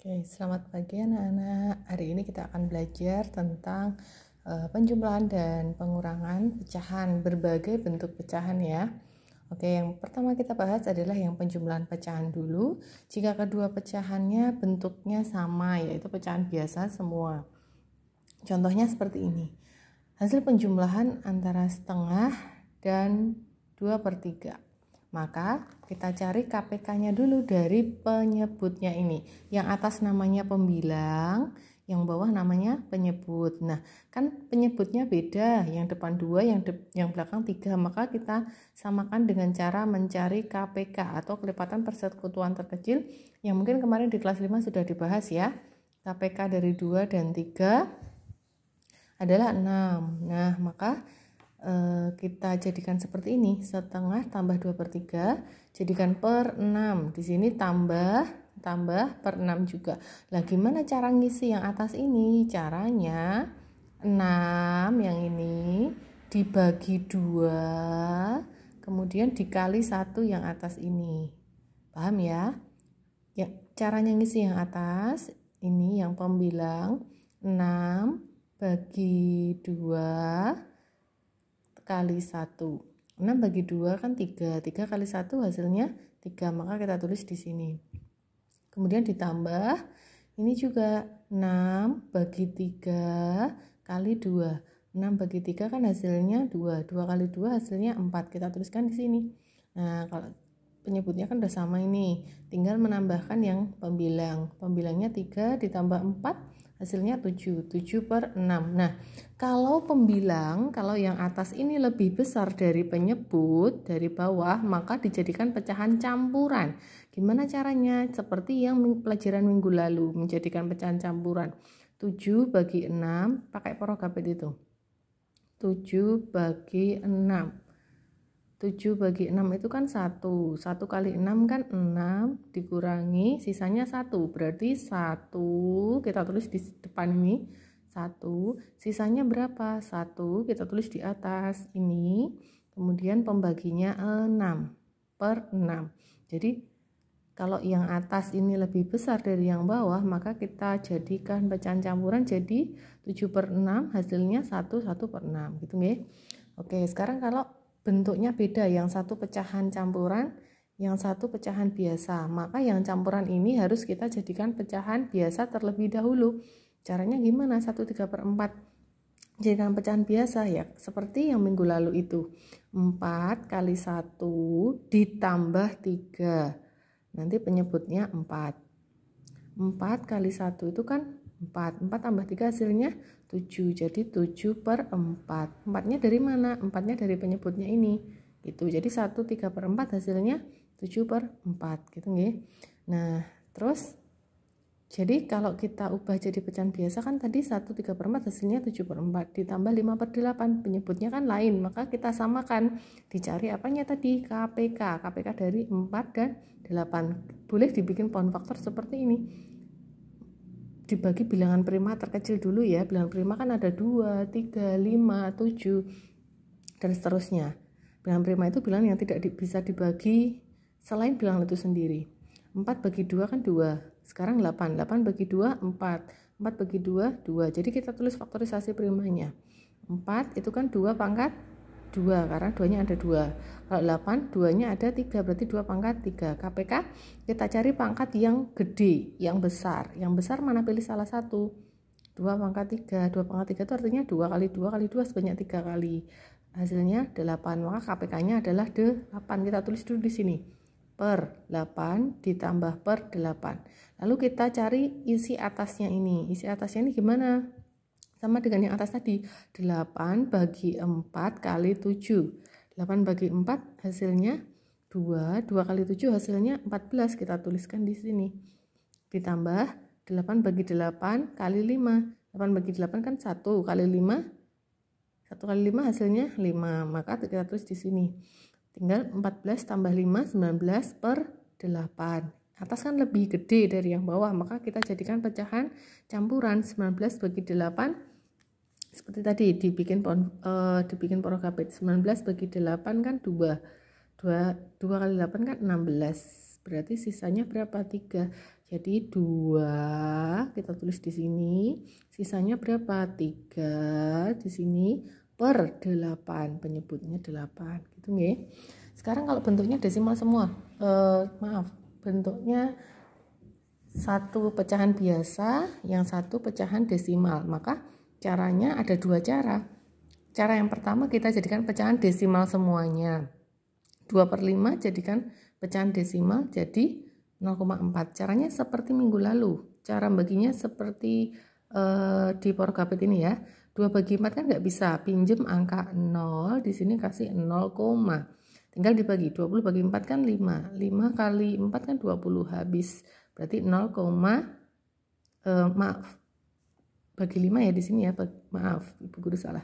Oke, selamat pagi anak-anak. Hari ini kita akan belajar tentang penjumlahan dan pengurangan pecahan, berbagai bentuk pecahan ya. Oke, yang pertama kita bahas adalah yang penjumlahan pecahan dulu. Jika kedua pecahannya bentuknya sama, yaitu pecahan biasa semua. Contohnya seperti ini. Hasil penjumlahan antara setengah dan 2/3. Maka kita cari KPK-nya dulu dari penyebutnya ini. Yang atas namanya pembilang, yang bawah namanya penyebut. Nah, kan penyebutnya beda, yang depan 2, yang belakang 3. Maka kita samakan dengan cara mencari KPK atau kelipatan persekutuan terkecil yang mungkin kemarin di kelas 5 sudah dibahas ya. KPK dari 2 dan 3 adalah 6. Nah, maka kita jadikan seperti ini, setengah tambah 2/3 jadikan per 6. Di sini tambah per 6 juga. Lah gimana cara ngisi yang atas ini? Caranya 6 yang ini dibagi 2, kemudian dikali 1 yang atas ini. Paham ya? Ya, caranya ngisi yang atas ini yang pembilang 6 bagi 2 kali 1. 6 bagi 2 kan 3. 3 kali 1 hasilnya 3. Maka kita tulis di sini. Kemudian ditambah ini juga 6 bagi 3 kali 2. 6 bagi 3 kan hasilnya 2. 2 kali 2 hasilnya 4. Kita tuliskan di sini. Nah, kalau penyebutnya kan udah sama ini. Tinggal menambahkan yang pembilang. Pembilangnya 3 ditambah 4 hasilnya 7 per 6. Nah, kalau pembilang, kalau yang atas ini lebih besar dari penyebut, dari bawah, maka dijadikan pecahan campuran. Gimana caranya? Seperti yang pelajaran minggu lalu, menjadikan pecahan campuran. 7 bagi 6, pakai porogapit itu. 7 bagi 6. 7 bagi 6 itu kan 1. 1 kali 6 kan 6, dikurangi sisanya 1. Berarti 1 kita tulis di depan ini 1. Sisanya berapa? 1 kita tulis di atas ini. Kemudian pembaginya 6 per 6. Jadi kalau yang atas ini lebih besar dari yang bawah, maka kita jadikan pecahan campuran jadi 7 per 6 hasilnya 1 per 6 gitu nggih. Oke, sekarang kalau bentuknya beda, yang satu pecahan campuran, yang satu pecahan biasa, maka yang campuran ini harus kita jadikan pecahan biasa terlebih dahulu. Caranya gimana? 1/3/4 jadikan pecahan biasa ya, seperti yang minggu lalu itu. 4 kali 1 ditambah 3, nanti penyebutnya 4. 4 kali 1 itu kan 4. 4 tambah 3 hasilnya 7. Jadi 7 per 4. 4-nya dari mana? 4-nya dari penyebutnya ini. Gitu. Jadi 1/3/4 hasilnya 7 per 4. Gitu nggih. Nah, terus jadi kalau kita ubah jadi pecahan biasa kan tadi 1/3/4 hasilnya 7 per 4. Ditambah 5 per 8. Penyebutnya kan lain. Maka kita samakan. Dicari apanya tadi? KPK. KPK dari 4 dan 8. Boleh dibikin pound faktor seperti ini. Dibagi bilangan prima terkecil dulu ya. Bilangan prima kan ada 2, 3, 5, 7 dan seterusnya. Bilangan prima itu bilangan yang tidak bisa dibagi selain bilangan itu sendiri. 4 bagi 2 kan 2. Sekarang 8. 8 bagi 2 4. 4 bagi 2 2. Jadi kita tulis faktorisasi primanya. 4 itu kan 2 pangkat 2 karena 2-nya ada 2. Kalau 8 2-nya ada 3, berarti 2 pangkat 3. KPK kita cari pangkat yang gede, yang besar. Yang besar mana, pilih salah satu. 2 pangkat 3. 2 pangkat 3 itu artinya 2 kali 2 kali 2 sebanyak 3 kali. Hasilnya 8. Maka KPK-nya adalah 8. Kita tulis dulu di sini. Per 8 ditambah per 8. Lalu kita cari isi atasnya ini. Isi atasnya ini gimana? Sama dengan yang atas tadi. 8 bagi 4 kali 7. 8 bagi 4 hasilnya 2. 2 kali 7 hasilnya 14. Kita tuliskan di sini. Ditambah 8 bagi 8 kali 5. 8 bagi 8 kan 1 kali 5. 1 kali 5 hasilnya 5. Maka kita tulis di sini. Tinggal 14 tambah 5, 19 per 8. Atas kan lebih gede dari yang bawah, maka kita jadikan pecahan campuran. 19 bagi 8 seperti tadi dibikin porogapit. 19 bagi 8 kan 2 kali 8 kan 16. Berarti sisanya berapa? 3. Jadi 2 kita tulis di sini, sisanya berapa? 3 di sini per 8, penyebutnya 8 gitu nggih. Sekarang kalau bentuknya desimal semua, bentuknya satu pecahan biasa, yang satu pecahan desimal, maka caranya ada 2 cara. Cara yang pertama kita jadikan pecahan desimal semuanya, 2/5 jadikan pecahan desimal jadi 0,4. Caranya seperti minggu lalu, cara baginya seperti di Powergapit ini ya. 2 bagi 4 kan nggak bisa, pinjem angka 0, di sini kasih 0, tinggal dibagi. 20 bagi 4 kan 5, 5 kali 4 kan 20, habis. Berarti 0, maaf, bagi 5 ya di sini ya, maaf Ibu Guru salah.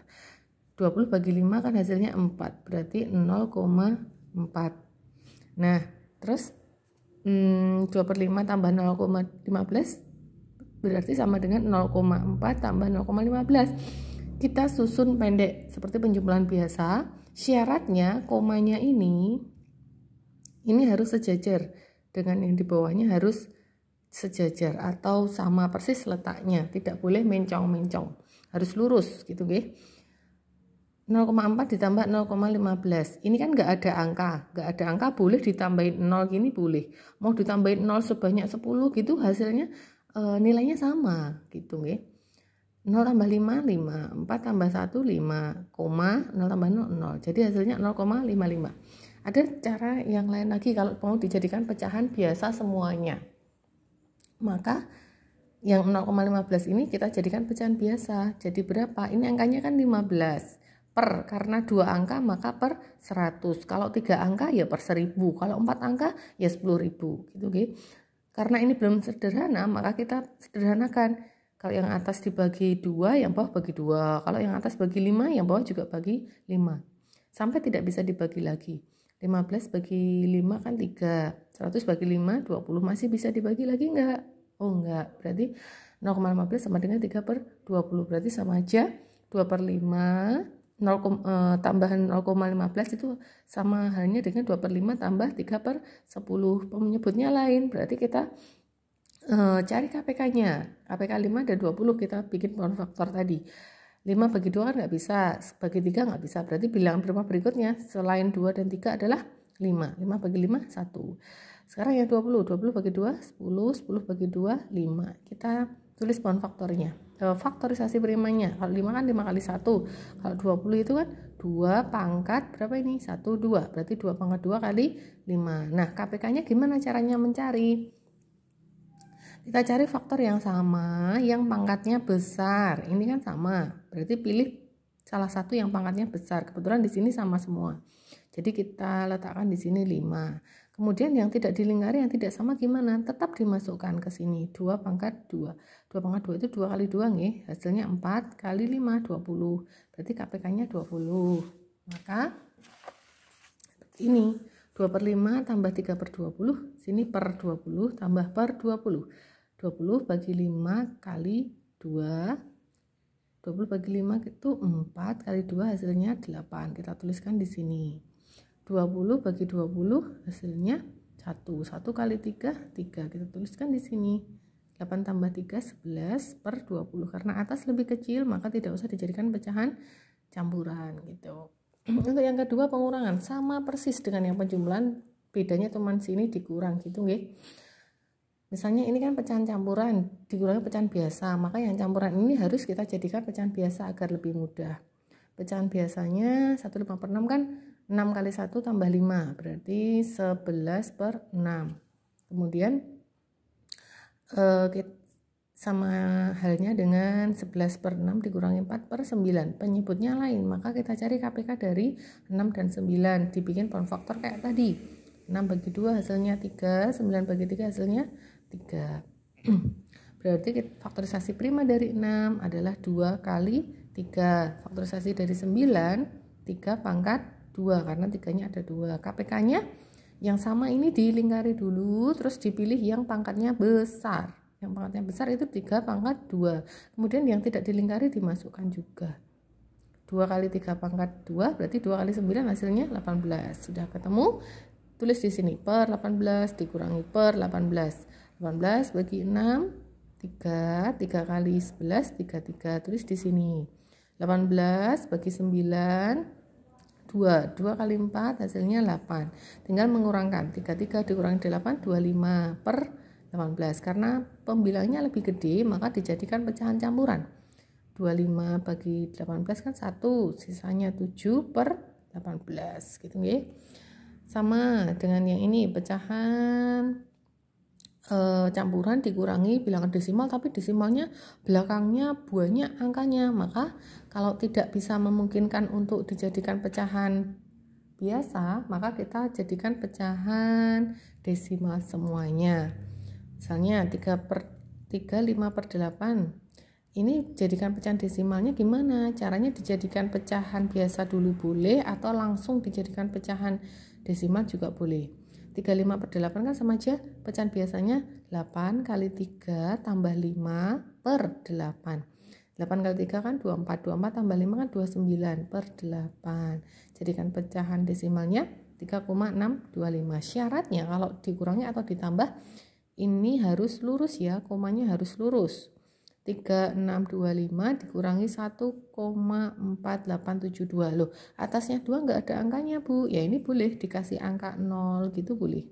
20 bagi 5 kan hasilnya 4, berarti 0,4. Nah, terus 2/5 tambah 0,15 berarti sama dengan 0,4 tambah 0,15. Kita susun pendek seperti penjumlahan biasa. Syaratnya komanya ini harus sejajar dengan yang di bawahnya, harus sejajar atau sama persis letaknya, tidak boleh mencong-mencong, harus lurus gitu nggih. 0,4 ditambah 0,15, ini kan nggak ada angka, boleh ditambahin 0 gini boleh, mau ditambahin 0 sebanyak 10 gitu hasilnya nilainya sama gitu nggih. 0 tambah 5, 5, 4 tambah 1, 5, 0 tambah 0, 0, jadi hasilnya 0,55. Ada cara yang lain lagi kalau mau dijadikan pecahan biasa semuanya, maka yang 0,15 ini kita jadikan pecahan biasa. Jadi berapa? Ini angkanya kan 15 per, karena 2 angka maka per 100. Kalau 3 angka ya per 1000. Kalau 4 angka ya 10.000 gitu nggih. Karena ini belum sederhana, maka kita sederhanakan. Kalau yang atas dibagi 2, yang bawah bagi 2. Kalau yang atas bagi 5, yang bawah juga bagi 5. Sampai tidak bisa dibagi lagi. 15 bagi 5 kan 3. 100 bagi 5, 20. Masih bisa dibagi lagi enggak? Oh enggak. Berarti 0,15 sama dengan 3/20. Berarti sama aja 2/5. Tambahan 0,15 itu sama halnya dengan 2/5 tambah 3/10. Penyebutnya lain, berarti kita cari KPK-nya. KPK 5 dan 20 kita bikin power faktor tadi. 5 bagi 2 kan nggak bisa, bagi 3 nggak bisa, berarti bilangan prima berikutnya selain 2 dan 3 adalah 5. 5 bagi 5, 1. Sekarang yang 20 bagi 2, 10, 10 bagi 2, 5. Kita tulis power faktornya. Faktorisasi primanya, kalau 5 kan 5 kali 1, kalau 20 itu kan 2 pangkat berapa ini? 1, 2, berarti 2 pangkat 2 kali 5. Nah, KPK nya gimana caranya mencari? Kita cari faktor yang sama, yang pangkatnya besar. Ini kan sama, berarti pilih salah satu yang pangkatnya besar. Kebetulan di sini sama semua, jadi kita letakkan di sini 5. Kemudian yang tidak dilingkari, yang tidak sama gimana? Tetap dimasukkan ke sini, 2 pangkat 2. 2 pangkat 2 itu 2 kali 2 nih, hasilnya 4 kali 5, 20. Berarti KPK-nya 20. Maka ini 2/5 tambah 3/20, sini per 20 tambah per 20. 20 bagi 5 kali 2. 20 bagi 5 itu 4 kali 2 hasilnya 8. Kita tuliskan di sini. 20 bagi 20 hasilnya 1. 1 kali 3, 3. Kita tuliskan di sini. 8 tambah 3, 11 per 20. Karena atas lebih kecil, maka tidak usah dijadikan pecahan campuran gitu. Untuk yang kedua pengurangan, sama persis dengan yang penjumlahan, bedanya teman sini dikurang gitu nggih. Misalnya ini kan pecahan campuran, dikurangi pecahan biasa, maka yang campuran ini harus kita jadikan pecahan biasa agar lebih mudah. Pecahan biasanya 1/5/6 kan 6 kali 1 tambah 5, berarti 11/6. Kemudian sama halnya dengan 11/6 dikurangi 4/9, penyebutnya lain, maka kita cari KPK dari 6 dan 9, dibikin power faktor kayak tadi. 6 bagi 2 hasilnya 3, 9 bagi 3 hasilnya 3. Berarti faktorisasi prima dari 6 adalah 2 kali 3. Faktorisasi dari 9, 3 pangkat 2, karena 3-nya ada 2. KPK-nya yang sama ini dilingkari dulu, terus dipilih yang pangkatnya besar. Yang pangkatnya besar itu 3 pangkat 2. Kemudian yang tidak dilingkari dimasukkan juga. 2 kali 3 pangkat 2 berarti 2 kali 9 hasilnya 18. Sudah ketemu? Tulis di sini per 18 dikurangi per 18. 18 bagi 6 3 kali 11 33, tulis di sini. 18 bagi 9 2 kali 4 hasilnya 8. Tinggal mengurangkan 33 dikurangi 8 25 per 18. Karena pembilangnya lebih gede maka dijadikan pecahan campuran. 25 bagi 18 kan 1, sisanya 7 per 18 gitu nggih. Sama dengan yang ini, pecahan campuran dikurangi bilangan desimal tapi desimalnya belakangnya banyak angkanya, maka kalau tidak bisa memungkinkan untuk dijadikan pecahan biasa maka kita jadikan pecahan desimal semuanya. Misalnya 3 per 3 5 per 8, ini jadikan pecahan desimalnya gimana? Caranya dijadikan pecahan biasa dulu boleh atau langsung dijadikan pecahan desimal juga boleh. 3 5 per 8 kan sama aja, pecahan biasanya 8 kali 3 tambah 5 per 8. 8 kali 3 kan 24, 24 tambah 5 kan 29 per 8. Jadikan pecahan desimalnya 3,625. Syaratnya kalau dikurangi atau ditambah ini harus lurus ya, komanya harus lurus. 3625 dikurangi 1,4872. Loh, atasnya 2 enggak ada angkanya, Bu. Ya ini boleh dikasih angka 0 gitu boleh.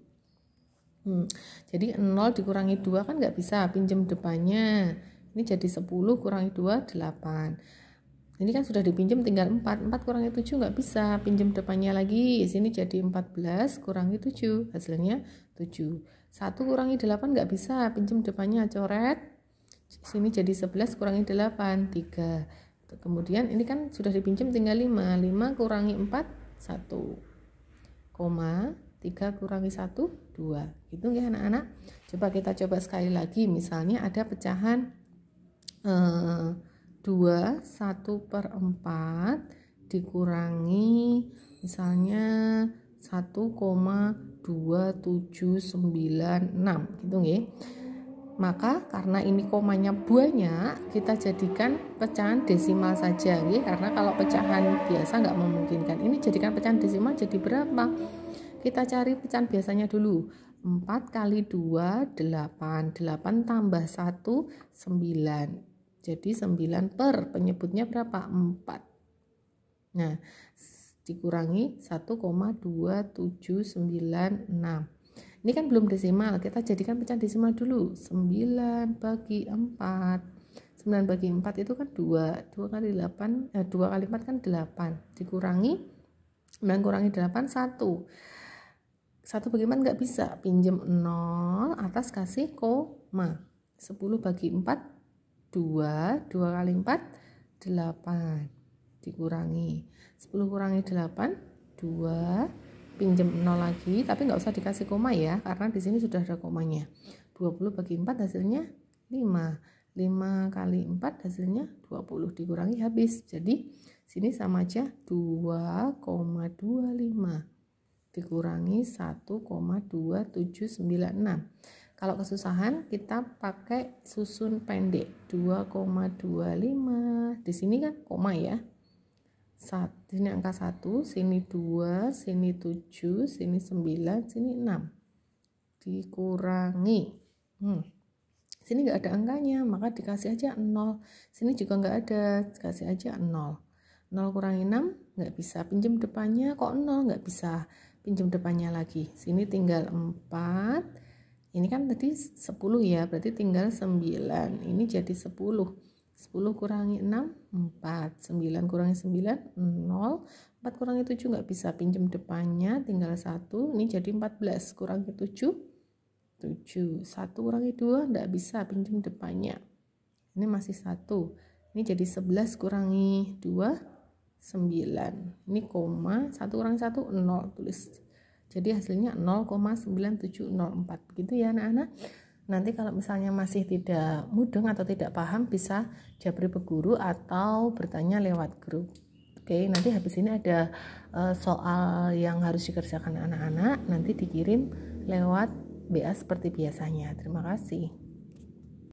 Jadi 0 dikurangi 2 kan enggak bisa, pinjam depannya. Ini jadi 10 kurangi 2 8. Ini kan sudah dipinjam tinggal 4. 4 kurangi 7 enggak bisa, pinjam depannya lagi. Sini jadi 14 kurangi 7, hasilnya 7. 1 kurangi 8 enggak bisa, pinjam depannya coret. Sini jadi 11 kurangi 8 3. Kemudian ini kan sudah dipinjam tinggal 5 kurangi 4 1, 3 kurangi 1 2 gitu ya anak-anak. Coba kita coba sekali lagi, misalnya ada pecahan 2 1 per 4 dikurangi misalnya 1,2796 gitu ya. Maka karena ini komanya banyak, kita jadikan pecahan desimal saja ya. Karena kalau pecahan biasa nggak memungkinkan. Ini jadikan pecahan desimal jadi berapa? Kita cari pecahan biasanya dulu. 4 kali 2 8, 8 tambah 1 9. Jadi 9 per penyebutnya berapa? 4. Nah, dikurangi 1,2796. Ini kan belum desimal, kita jadikan pecahan desimal dulu. 9 bagi 4. 9 bagi 4 itu kan 2. 2 kali 8, 2 kali 4 kan 8. Dikurangi 9 kurangi 8 1. 1 bagi 4 enggak bisa, pinjam 0 atas kasih koma. 10 bagi 4 2. 2 kali 4 8. Dikurangi 10 kurangi 8 2. Pinjam 0 lagi, tapi nggak usah dikasih koma ya, karena di sini sudah ada komanya. 20 bagi 4 hasilnya 5. 5 kali 4 hasilnya 20, dikurangi habis. Jadi sini sama aja 2,25 dikurangi 1,2796. Kalau kesusahan kita pakai susun pendek 2,25. Di sini kan koma ya. Sini angka 1, sini 2, sini 7, sini 9, sini 6. Dikurangi. Sini nggak ada angkanya, maka dikasih aja 0. Sini juga nggak ada, dikasih aja 0. 0 kurangi 6, nggak bisa. Pinjam depannya kok 0, nggak bisa. Pinjam depannya lagi. Sini tinggal 4. Ini kan tadi 10 ya, berarti tinggal 9. Ini jadi 10. 10 kurangi 6 4, 9 kurangi 9 0, 4 kurangi 7 nggak bisa, pinjam depannya tinggal 1. Ini jadi 14 kurangi 7 7. 1 kurangi 2 nggak bisa, pinjam depannya. Ini masih 1. Ini jadi 11 kurangi 2 9. Ini koma, 1 kurangi 1 0, tulis. Jadi hasilnya 0,9704. Begitu ya anak-anak. Nanti kalau misalnya masih tidak mudeng atau tidak paham, bisa japri ke guru atau bertanya lewat grup. Oke, nanti habis ini ada soal yang harus dikerjakan anak-anak, nanti dikirim lewat BA seperti biasanya. Terima kasih.